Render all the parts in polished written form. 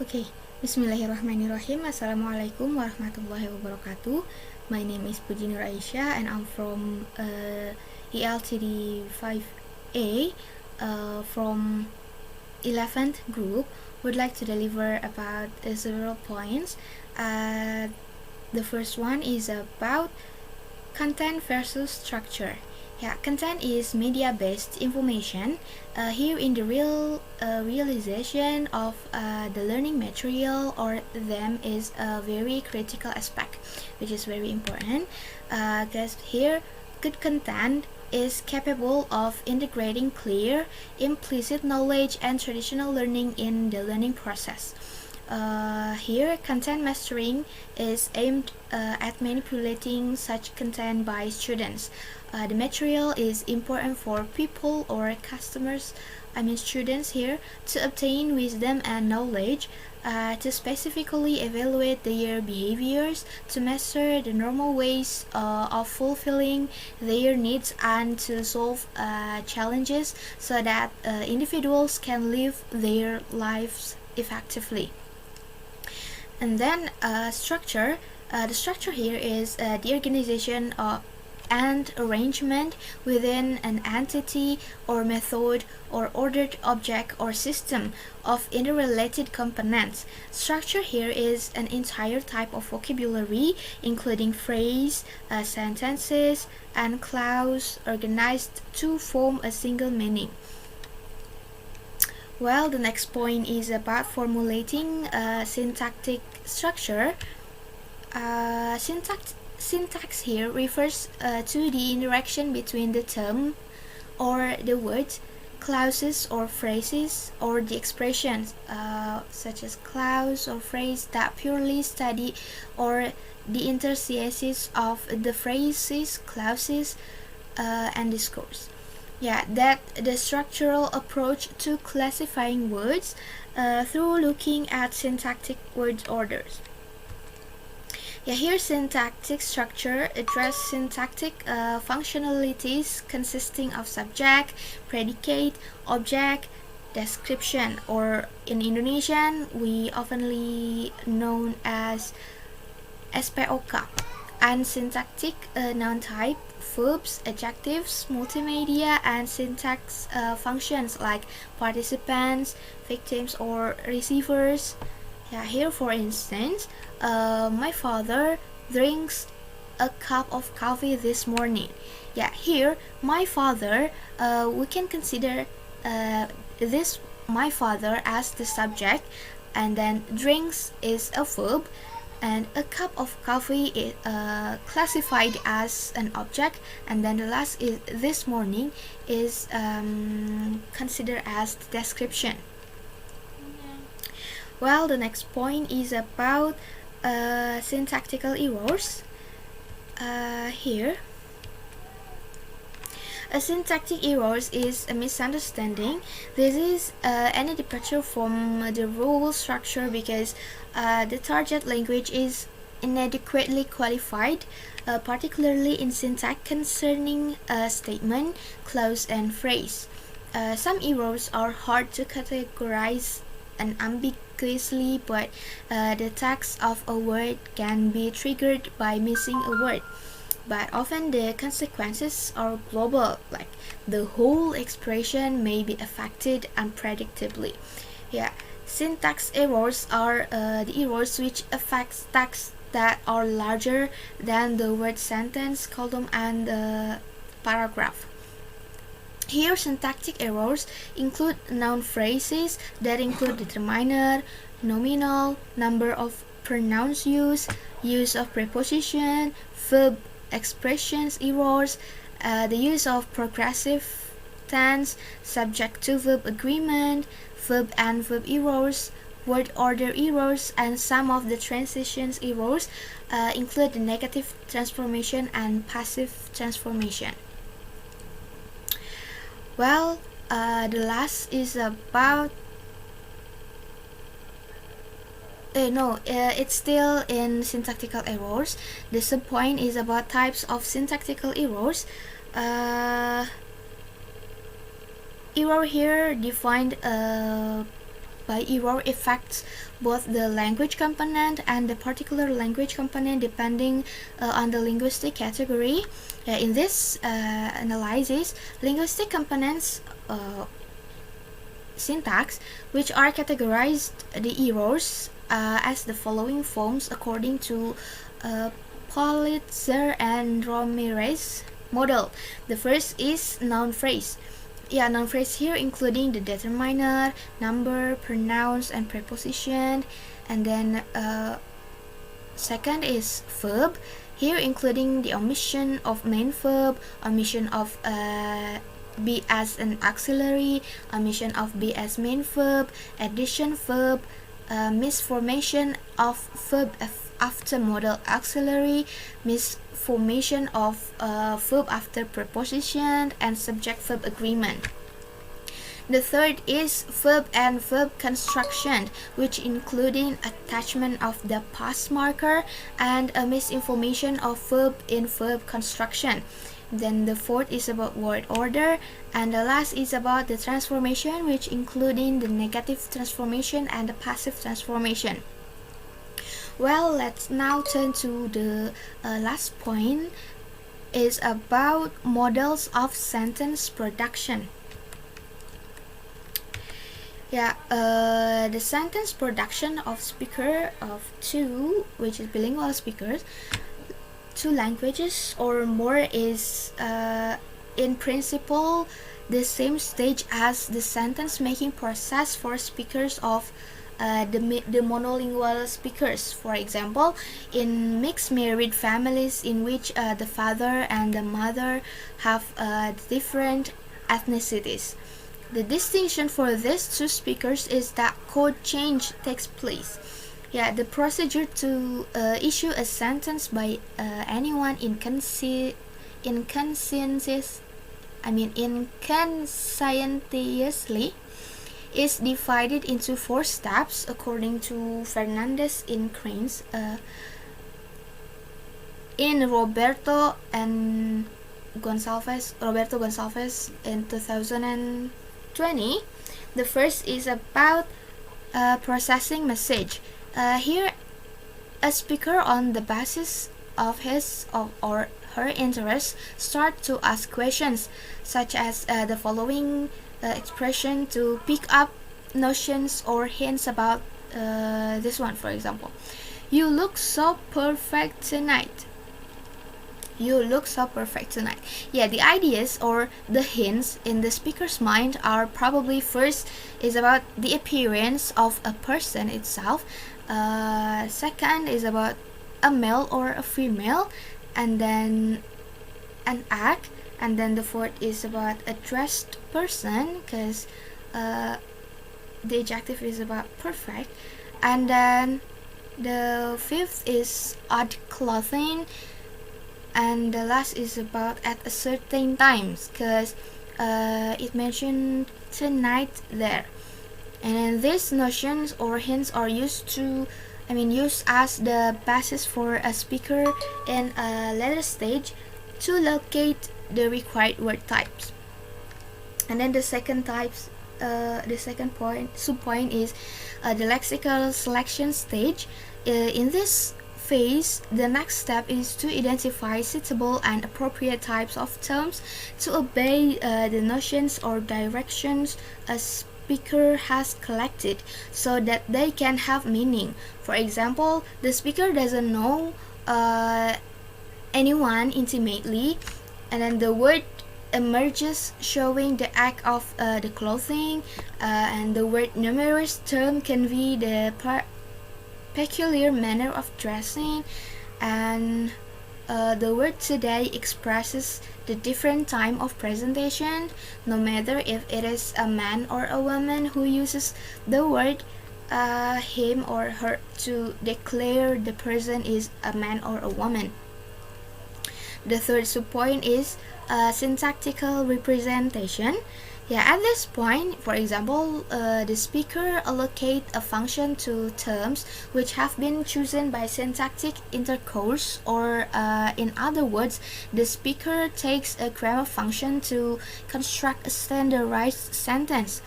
Okay, Bismillahirrahmanirrahim. Assalamualaikum warahmatullahi wabarakatuh. My name is Puji Nur Aisyiah and I'm from Eltd 5A from 11th group. Would like to deliver about several points. The first one is about content versus structure. Yeah, content is media-based information. Here in the realization of the learning material or them is a very critical aspect, which is very important. Because here, good content is capable of integrating clear, implicit knowledge and traditional learning in the learning process. Here, content mastering is aimed at manipulating such content by students. The material is important for people or customers, students here, to obtain wisdom and knowledge, to specifically evaluate their behaviors, to master the normal ways of fulfilling their needs, and to solve challenges so that individuals can live their lives effectively. And then structure. The structure here is the organization and arrangement within an entity or method or ordered object or system of interrelated components. Structure here is an entire type of vocabulary including phrase, sentences, and clause organized to form a single meaning. Well, the next point is about formulating syntactic structure. Syntax here refers to the interaction between the term or the words, clauses or phrases, or the expressions such as clause or phrase that purely study or the interstices of the phrases, clauses, and discourse. Yeah, that the structural approach to classifying words through looking at syntactic word orders. Yeah, here syntactic structure address syntactic functionalities consisting of subject, predicate, object, description, or in Indonesian we oftenly known as SPOK, and syntactic noun type, verbs, adjectives, multimedia, and syntax functions like participants, victims, or receivers. Yeah, here for instance, my father drinks a cup of coffee this morning. Yeah, here my father, we can consider this my father as the subject, and then drinks is a verb, and a cup of coffee is classified as an object, and then the last is this morning is considered as the description. Well, the next point is about syntactical errors. Here, a syntactic errors is a misunderstanding. This is any departure from the rule structure because the target language is inadequately qualified, particularly in syntax concerning a statement, clause, and phrase. Some errors are hard to categorize unambiguously, but the text of a word can be triggered by missing a word. But often the consequences are global, like the whole expression may be affected unpredictably. Yeah, syntax errors are the errors which affect text that are larger than the word, sentence, column, and paragraph. Here, syntactic errors include noun phrases that include determiner, nominal, number of pronouns used, use of preposition, verb expressions errors, the use of progressive tense, subject to verb agreement, verb and verb errors, word order errors, and some of the transitions errors include the negative transformation and passive transformation. Well, the last is about it's still in syntactical errors. The subpoint is about types of syntactical errors. Error here defined by error affects both the language component and the particular language component depending on the linguistic category. In this analysis, linguistic components syntax, which are categorized the errors as the following forms according to Politzer and Ramirez model. The first is noun phrase. Noun phrase here including the determiner, number, pronouns, and preposition. And then second is verb. Here including the omission of main verb, omission of be as an auxiliary, omission of be as main verb, addition verb, misformation of verb after modal auxiliary, misformation of verb after preposition, and subject-verb agreement. The third is verb and verb construction, which including attachment of the past marker and a misinformation of verb in verb construction. Then the fourth is about word order, and the last is about the transformation, which including the negative transformation and the passive transformation. Well, let's now turn to the last point, is about models of sentence production. The sentence production of speaker of two, which is bilingual speakers, two languages or more, is in principle the same stage as the sentence making process for speakers of the monolingual speakers. For example, in mixed married families in which the father and the mother have different ethnicities. The distinction for these two speakers is that code change takes place. The procedure to issue a sentence by anyone inconscientiously is divided into 4 steps according to Fernandez in Cranes in Roberto Gonçalves in 2020. The first is about processing message. Here, a speaker on the basis of his or her interests start to ask questions such as the following expression to pick up notions or hints about this one. For example, you look so perfect tonight. You look so perfect tonight. The ideas or the hints in the speaker's mind are probably first is about the appearance of a person itself. Second is about a male or a female, and then an act, and then the fourth is about a dressed person, because the adjective is about perfect, and then the fifth is odd clothing, and the last is about at a certain times, because it mentioned tonight there. And then these notions or hints are used as the basis for a speaker in a later stage to locate the required word types. And then the second subpoint is the lexical selection stage. In this phase, the next step is to identify suitable and appropriate types of terms to obey the notions or directions a speaker has collected so that they can have meaning. For example, the speaker doesn't know anyone intimately, and then the word emerges showing the act of the clothing, and the word numerous term convey the peculiar manner of dressing, and the word today expresses the different time of presentation, no matter if it is a man or a woman who uses the word him or her to declare the person is a man or a woman. The third subpoint is syntactical representation. At this point, for example, the speaker allocate a function to terms which have been chosen by syntactic intercourse, or in other words, the speaker takes a grammar function to construct a standardized sentence.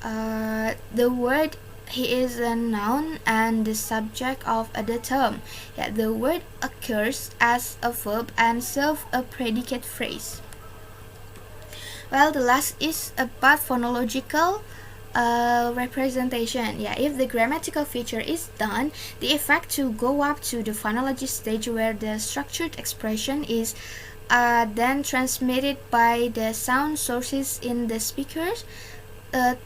The word he is a noun and the subject of the term. Yeah, the word occurs as a verb and serves a predicate phrase. Well, the last is about phonological representation. Yeah, if the grammatical feature is done, the effect to go up to the phonology stage where the structured expression is then transmitted by the sound sources in the speaker's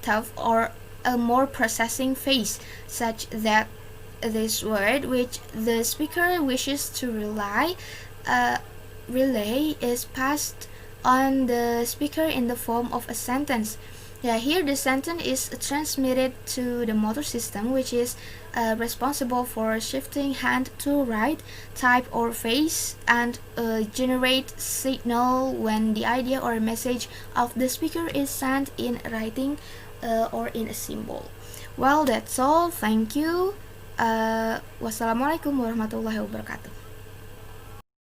thought or a more processing phase, such that this word which the speaker wishes to relay is passed on the speaker in the form of a sentence. Yeah, here the sentence is transmitted to the motor system, which is responsible for shifting hand to right, type or face, and generate signal when the idea or message of the speaker is sent in writing or in a symbol. Well, that's all. Thank you. Wassalamualaikum warahmatullahi wabarakatuh.